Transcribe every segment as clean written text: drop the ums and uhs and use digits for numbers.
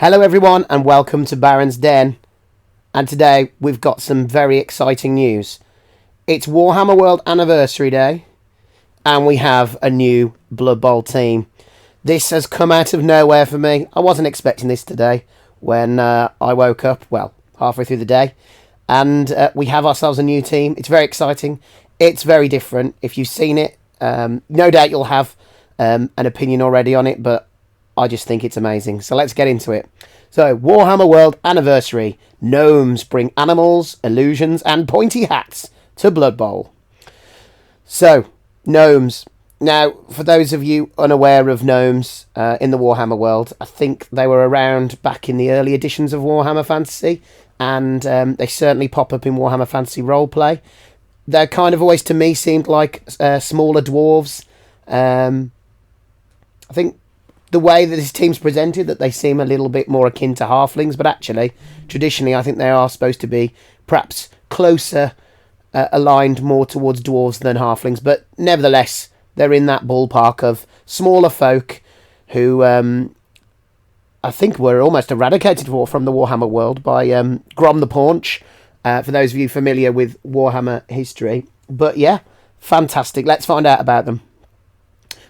Hello everyone and welcome to Baron's Den, and today we've got some very exciting news. It's Warhammer World Anniversary Day and we have a new Blood Bowl team. This has come out of nowhere for me. I wasn't expecting this today when I woke up, well, halfway through the day, and we have ourselves a new team. It's very exciting. It's very different. If you've seen it, no doubt you'll have an opinion already on it, but I just think it's amazing. So let's get into it. So, Warhammer World Anniversary. Gnomes bring animals, illusions, and pointy hats to Blood Bowl. So, Gnomes. Now, for those of you unaware of Gnomes in the Warhammer world, I think they were around back in the early editions of Warhammer Fantasy, and they certainly pop up in Warhammer Fantasy Roleplay. They're kind of always, to me, seemed like smaller dwarves. I think the way that this team's presented, that they seem a little bit more akin to halflings, but actually, traditionally, I think they are supposed to be perhaps closer, aligned more towards dwarves than halflings, but nevertheless, they're in that ballpark of smaller folk who I think were almost eradicated from the Warhammer world by Grom the Paunch, for those of you familiar with Warhammer history. But yeah, fantastic. Let's find out about them.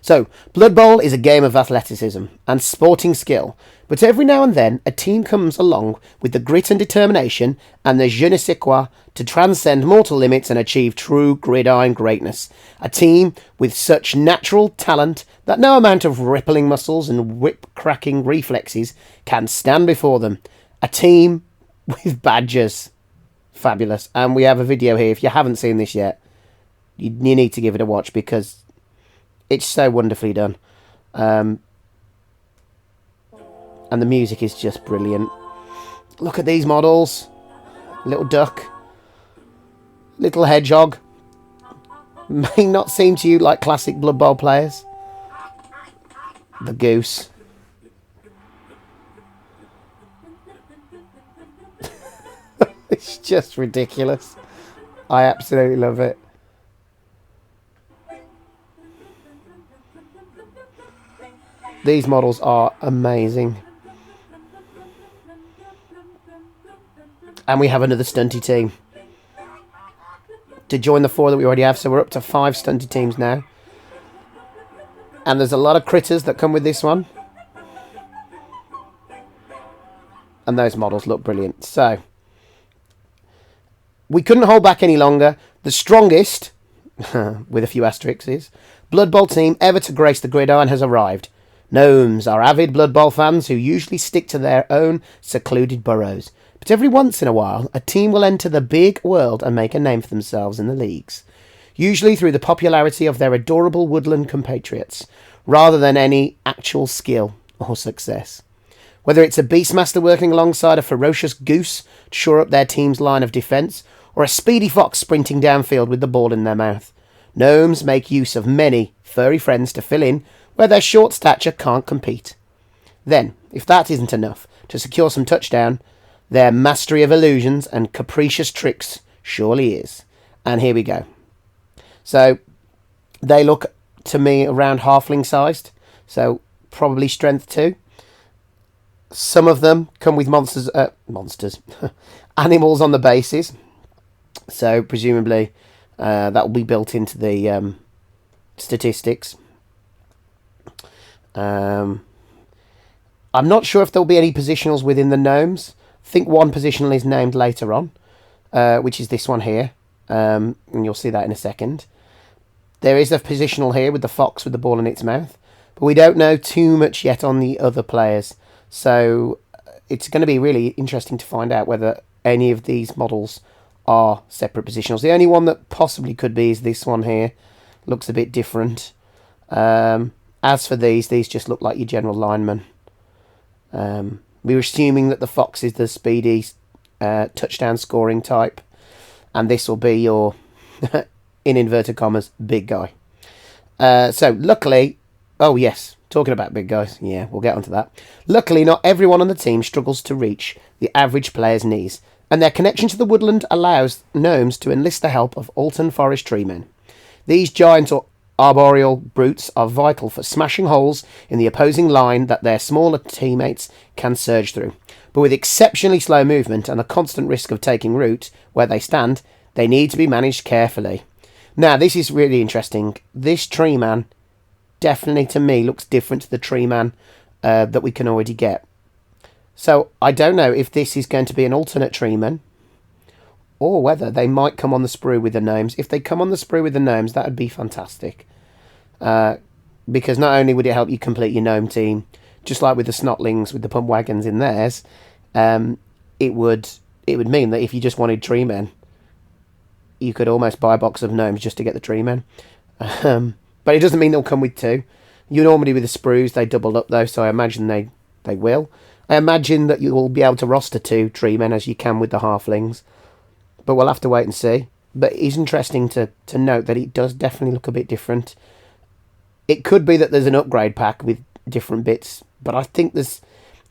So, Blood Bowl is a game of athleticism and sporting skill, but every now and then a team comes along with the grit and determination and the je ne sais quoi to transcend mortal limits and achieve true gridiron greatness. A team with such natural talent that no amount of rippling muscles and whip-cracking reflexes can stand before them. A team with badges. Fabulous. And we have a video here. If you haven't seen this yet, you need to give it a watch because it's so wonderfully done. And the music is just brilliant. Look at these models. Little duck. Little hedgehog. May not seem to you like classic Blood Bowl players. The goose. It's just ridiculous. I absolutely love it. These models are amazing. And we have another stunty team to join the 4 that we already have. So we're up to 5 stunty teams now. And there's a lot of critters that come with this one. And those models look brilliant. So, we couldn't hold back any longer. The strongest, with a few asterisks, Blood Bowl team ever to grace the gridiron has arrived. Gnomes are avid Blood Bowl fans who usually stick to their own secluded burrows. But every once in a while, a team will enter the big world and make a name for themselves in the leagues. Usually through the popularity of their adorable woodland compatriots, rather than any actual skill or success. Whether it's a beastmaster working alongside a ferocious goose to shore up their team's line of defence, or a speedy fox sprinting downfield with the ball in their mouth, Gnomes make use of many furry friends to fill in where their short stature can't compete. Then, if that isn't enough to secure some touchdown, their mastery of illusions and capricious tricks surely is. And here we go. So, they look to me around halfling sized, so probably strength 2. Some of them come with monsters, animals on the bases, so presumably that will be built into the statistics. I'm not sure if there'll be any positionals within the gnomes. I think one positional is named later on, which is this one here, and you'll see that in a second. There is a positional here with the fox with the ball in its mouth, but we don't know too much yet on the other players, so it's going to be really interesting to find out whether any of these models are separate positionals. The only one that possibly could be is this one here. Looks a bit different. As for these just look like your general linemen. We were assuming that the fox is the speedy touchdown scoring type, and this will be your, in inverted commas, big guy. So luckily, oh yes, talking about big guys, yeah, we'll get onto that. Luckily, not everyone on the team struggles to reach the average player's knees, and their connection to the woodland allows gnomes to enlist the help of Alton Forest Treemen. These giant Arboreal brutes are vital for smashing holes in the opposing line that their smaller teammates can surge through. But with exceptionally slow movement and a constant risk of taking root where they stand, they need to be managed carefully. Now, this is really interesting. This Treeman definitely, to me, looks different to the Treeman that we can already get. So, I don't know if this is going to be an alternate Treeman, or whether they might come on the sprue with the Gnomes. If they come on the sprue with the Gnomes, that would be fantastic. Because not only would it help you complete your Gnome team, just like with the Snotlings, with the pump wagons in theirs, it would mean that if you just wanted Treemen, you could almost buy a box of Gnomes just to get the Treemen. But it doesn't mean they'll come with two. You normally with the sprues, they double up though, so I imagine they will. I imagine that you will be able to roster two Treemen as you can with the Halflings. But we'll have to wait and see. But it's interesting to note that it does definitely look a bit different. It could be that there's an upgrade pack with different bits. But I think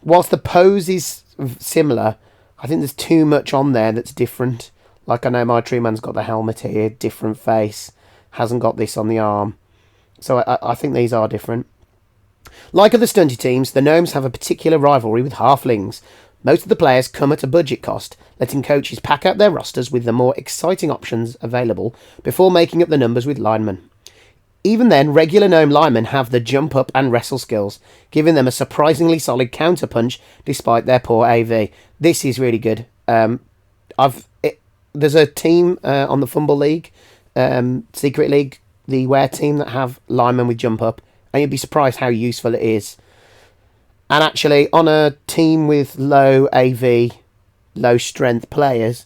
whilst the pose is similar, I think there's too much on there that's different. Like I know my Treeman's got the helmet here, different face, hasn't got this on the arm. So I think these are different. Like other stunty teams, the Gnomes have a particular rivalry with Halflings. Most of the players come at a budget cost, letting coaches pack out their rosters with the more exciting options available before making up the numbers with Linemen. Even then, regular Gnome Linemen have the jump up and wrestle skills, giving them a surprisingly solid counterpunch despite their poor AV. This is really good. There's a team on the Fumble League, Secret League, the Ware team that have Linemen with jump up, and you'd be surprised how useful it is. And actually, on a team with low AV, low strength players,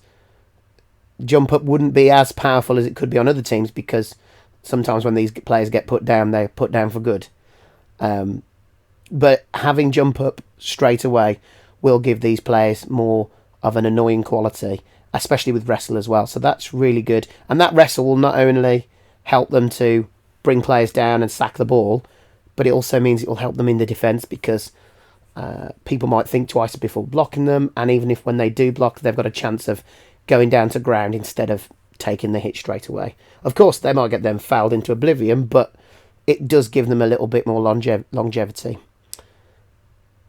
jump up wouldn't be as powerful as it could be on other teams, because sometimes when these players get put down, they're put down for good. But having jump up straight away will give these players more of an annoying quality, especially with wrestle as well. So that's really good. And that wrestle will not only help them to bring players down and sack the ball, but it also means it will help them in the defence, because people might think twice before blocking them, and even if when they do block, they've got a chance of going down to ground instead of taking the hit straight away. Of course, they might get them fouled into oblivion, but it does give them a little bit more longevity.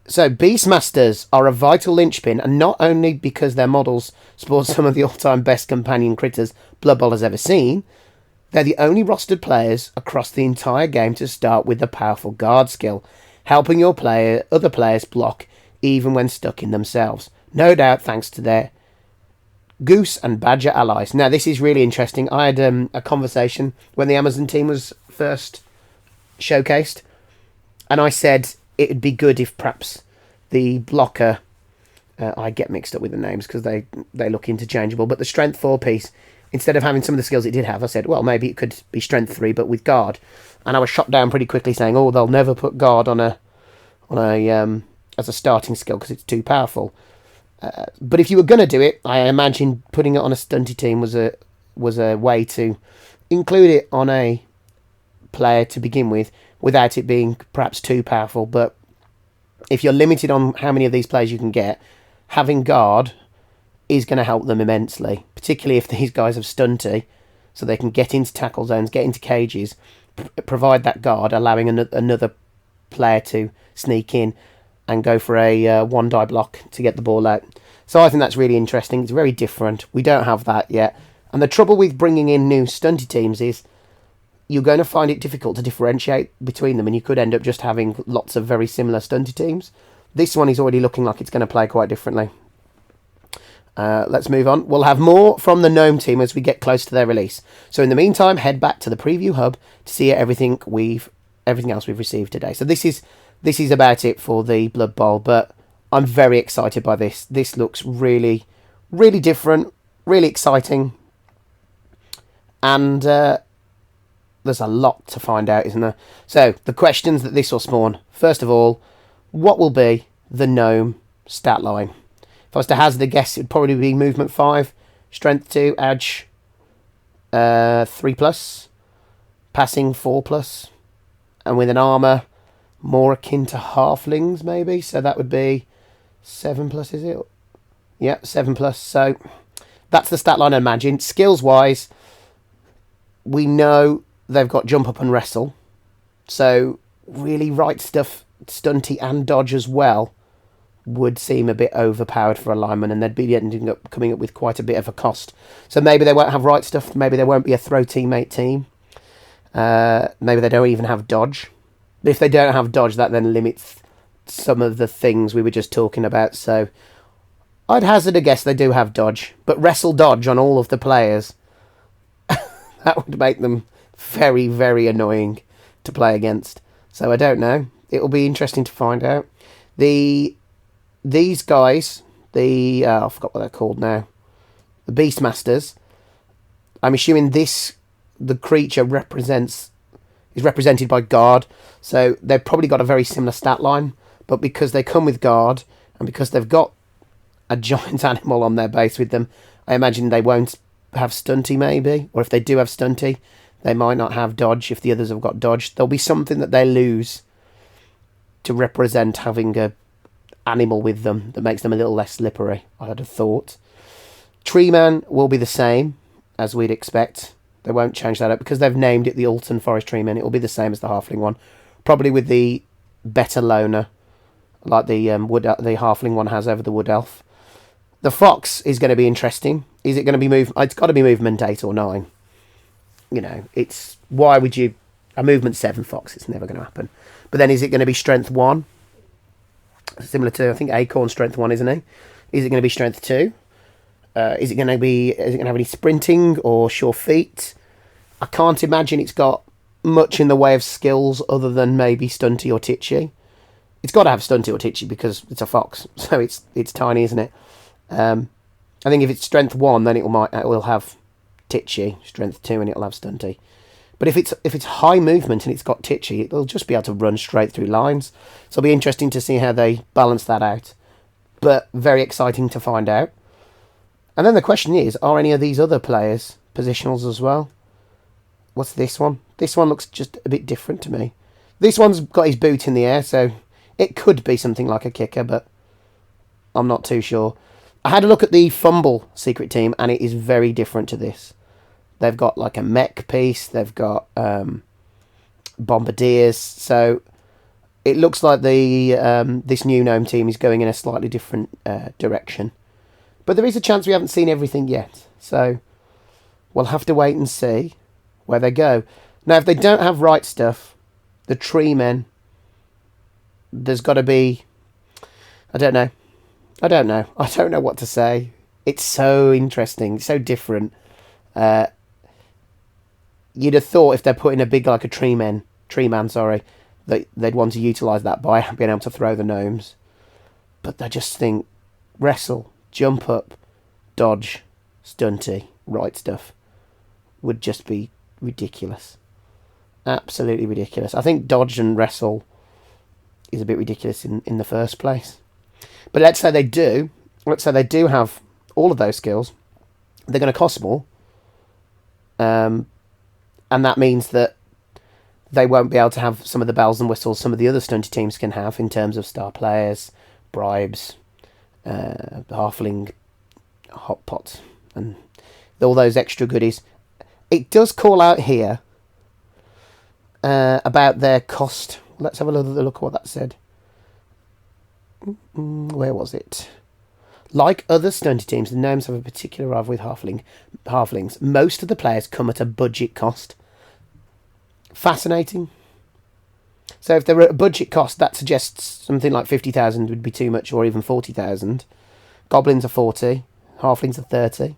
So, Beastmasters are a vital linchpin, and not only because their models sport some of the all-time best companion critters Blood Bowl has ever seen, they're the only rostered players across the entire game to start with the powerful guard skill, helping your other players block even when stuck in themselves. No doubt thanks to their Goose and Badger allies. Now, this is really interesting. I had a conversation when the Amazon team was first showcased, and I said it would be good if perhaps the blocker, I get mixed up with the names because they look interchangeable, but the strength 4 piece, instead of having some of the skills it did have, I said, well, maybe it could be strength 3, but with guard. And I was shot down pretty quickly saying, oh, they'll never put guard on a as a starting skill because it's too powerful. But if you were going to do it, I imagine putting it on a stunty team was a way to include it on a player to begin with, without it being perhaps too powerful. But if you're limited on how many of these players you can get, having guard is going to help them immensely, particularly if these guys have stunty, so they can get into tackle zones, get into cages, provide that guard, allowing another player to sneak in and go for a one die block to get the ball out. So I think that's really interesting. It's very different. We don't have that yet. And the trouble with bringing in new stunty teams is you're going to find it difficult to differentiate between them, and you could end up just having lots of very similar stunty teams. This one is already looking like it's going to play quite differently. Let's move on. We'll have more from the Gnome team as we get close to their release. So in the meantime, head back to the preview hub to see everything else we've received today. So this is about it for the Blood Bowl, but I'm very excited by this. This looks really, really different, really exciting, and there's a lot to find out, isn't there? So the questions that this will spawn. First of all, what will be the Gnome stat line? If I was to hazard a guess, it would probably be movement 5, strength 2, edge 3+, passing 4+, and with an armour more akin to halflings, maybe. So that would be 7+, is it? Yeah, 7+. So that's the stat line I imagine. Skills-wise, we know they've got jump up and wrestle. So really right stuff, stunty and dodge as well, would seem a bit overpowered for a lineman, and they'd be ending up coming up with quite a bit of a cost. So maybe they won't have right stuff, maybe they won't be a throw teammate team. Maybe they don't even have dodge. But if they don't have dodge, that then limits some of the things we were just talking about. So I'd hazard a guess they do have dodge, but wrestle dodge on all of the players, that would make them very, very annoying to play against. So I don't know. It'll be interesting to find out. These guys, I forgot what they're called now. The Beastmasters. I'm assuming the creature is represented by guard. So they've probably got a very similar stat line, but because they come with guard and because they've got a giant animal on their base with them, I imagine they won't have stunty maybe, or if they do have stunty, they might not have dodge if the others have got dodge. There'll be something that they lose to represent having a animal with them that makes them a little less slippery, I'd have thought. Treemen will be the same as we'd expect. They won't change that up because they've named it the Alton Forest Treemen. It will be the same as the halfling one, probably with the better loner, like the halfling one has over the wood elf. The fox is going to be interesting. Is it going to be It's got to be movement 8 or 9. You know, why would you a movement 7 fox? It's never going to happen. But then, is it going to be strength 1? Similar to, I think, Acorn strength 1, isn't he? Is it going to be strength 2? Is it going to have any sprinting or sure feet? I can't imagine it's got much in the way of skills other than maybe stunty or titchy. It's got to have stunty or titchy because it's a fox, so it's tiny, isn't it? I think if it's strength 1, then it will have titchy. Strength 2, and it'll have stunty. But if it's high movement and it's got titchy, it'll just be able to run straight through lines. So it'll be interesting to see how they balance that out. But very exciting to find out. And then the question is, are any of these other players positionals as well? What's this one? This one looks just a bit different to me. This one's got his boot in the air, so it could be something like a kicker, but I'm not too sure. I had a look at the Fumble secret team, and it is very different to this. They've got like a mech piece, they've got bombardiers, so it looks like this new Gnome team is going in a slightly different direction. But there is a chance we haven't seen everything yet, so we'll have to wait and see where they go. Now, if they don't have right stuff, the Treemen, there's got to be... I don't know what to say. It's so interesting, so different. You'd have thought if they're putting a big, like a Treeman, that they'd want to utilise that by being able to throw the gnomes. But they just think wrestle, jump up, dodge, stunty, right stuff would just be ridiculous. Absolutely ridiculous. I think dodge and wrestle is a bit ridiculous in the first place. But let's say they do have all of those skills. They're going to cost more. And that means that they won't be able to have some of the bells and whistles some of the other stunty teams can have in terms of star players, bribes, halfling hot pots, and all those extra goodies. It does call out here about their cost. Let's have a look at what that said. Where was it? Like other stunty teams, the gnomes have a particular rivalry with halflings. Most of the players come at a budget cost. Fascinating. So if they're at a budget cost, that suggests something like 50,000 would be too much, or even 40,000. Goblins are 40, halflings are 30.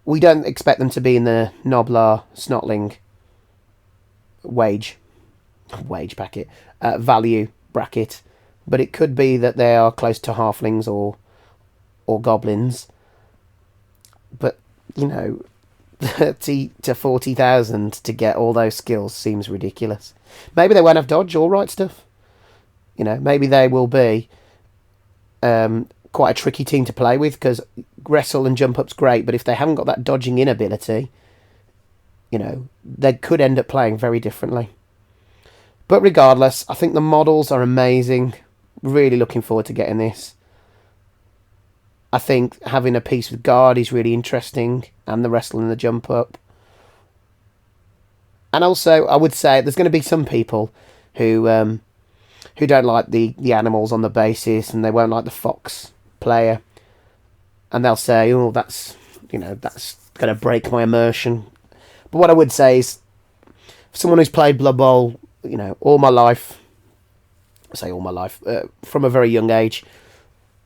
We don't expect them to be in the Noblar Snotling value bracket, but it could be that they are close to halflings or goblins. But, 30 to 40,000 to get all those skills seems ridiculous. Maybe they won't have dodge or right stuff. Maybe they will be quite a tricky team to play with, because wrestle and jump up's great, but if they haven't got that dodging in ability, they could end up playing very differently. But regardless, I think the models are amazing. Really looking forward to getting this. I think having a piece with guard is really interesting, and the wrestle and the jump up. And also, I would say there's going to be some people who don't like the animals on the basis, and they won't like the fox player, and they'll say, "Oh, that's that's going to break my immersion." But what I would say is, for someone who's played Blood Bowl, all my life, I say all my life, from a very young age,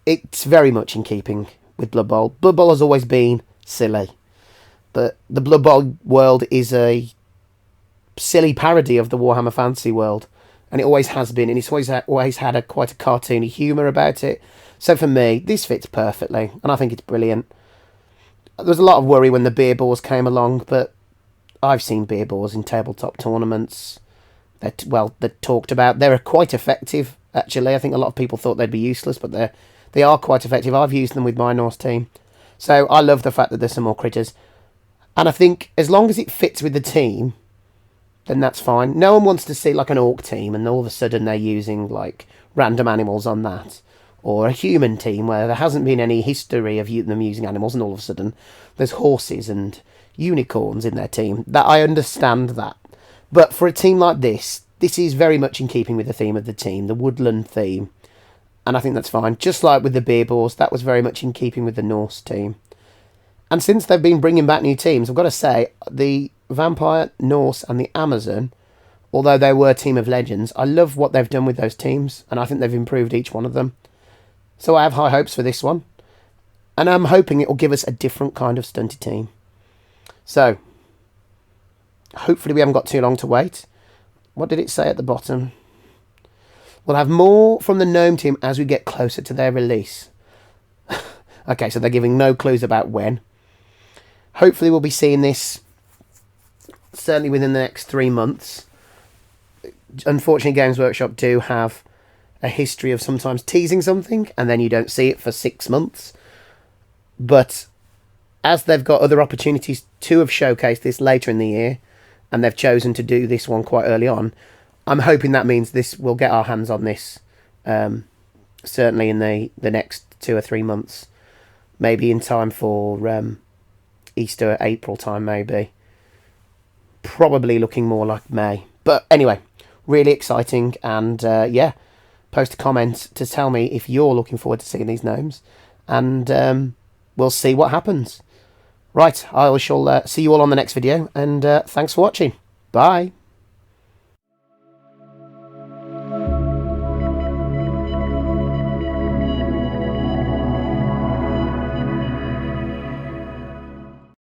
it's very much in keeping with Blood Bowl. Blood Bowl has always been silly, but the Blood Bowl world is a silly parody of the Warhammer Fantasy world, and it always has been, and it's always had quite a cartoony humour about it. So for me, this fits perfectly, and I think it's brilliant. There was a lot of worry when the beer boars came along, but I've seen beer boars in tabletop tournaments. They're talked about. They're quite effective, actually. I think a lot of people thought they'd be useless, but they are quite effective. I've used them with my Norse team. So I love the fact that there's some more critters. And I think as long as it fits with the team, then that's fine. No one wants to see like an orc team and all of a sudden they're using like random animals on that. Or a human team where there hasn't been any history of them using animals, and all of a sudden there's horses and unicorns in their team. That I understand that. But for a team like this is very much in keeping with the theme of the team, the woodland theme. And I think that's fine. Just like with the beer boars, that was very much in keeping with the Norse team. And since they've been bringing back new teams, I've got to say, the Vampire, Norse and the Amazon, although they were Team of Legends, I love what they've done with those teams, and I think they've improved each one of them. So I have high hopes for this one, and I'm hoping it will give us a different kind of stunty team. So, hopefully we haven't got too long to wait. What did it say at the bottom? We'll have more from the Gnome team as we get closer to their release. Okay, so they're giving no clues about when. Hopefully we'll be seeing this certainly within the next 3 months. Unfortunately, Games Workshop do have a history of sometimes teasing something and then you don't see it for 6 months. But as they've got other opportunities to have showcased this later in the year, and they've chosen to do this one quite early on, I'm hoping that means we'll get our hands on this certainly in the next 2 or 3 months. Maybe in time for Easter, April time, maybe. Probably looking more like May. But anyway, really exciting. And yeah, post a comment to tell me if you're looking forward to seeing these gnomes. And we'll see what happens. Right, I shall see you all on the next video. And thanks for watching. Bye.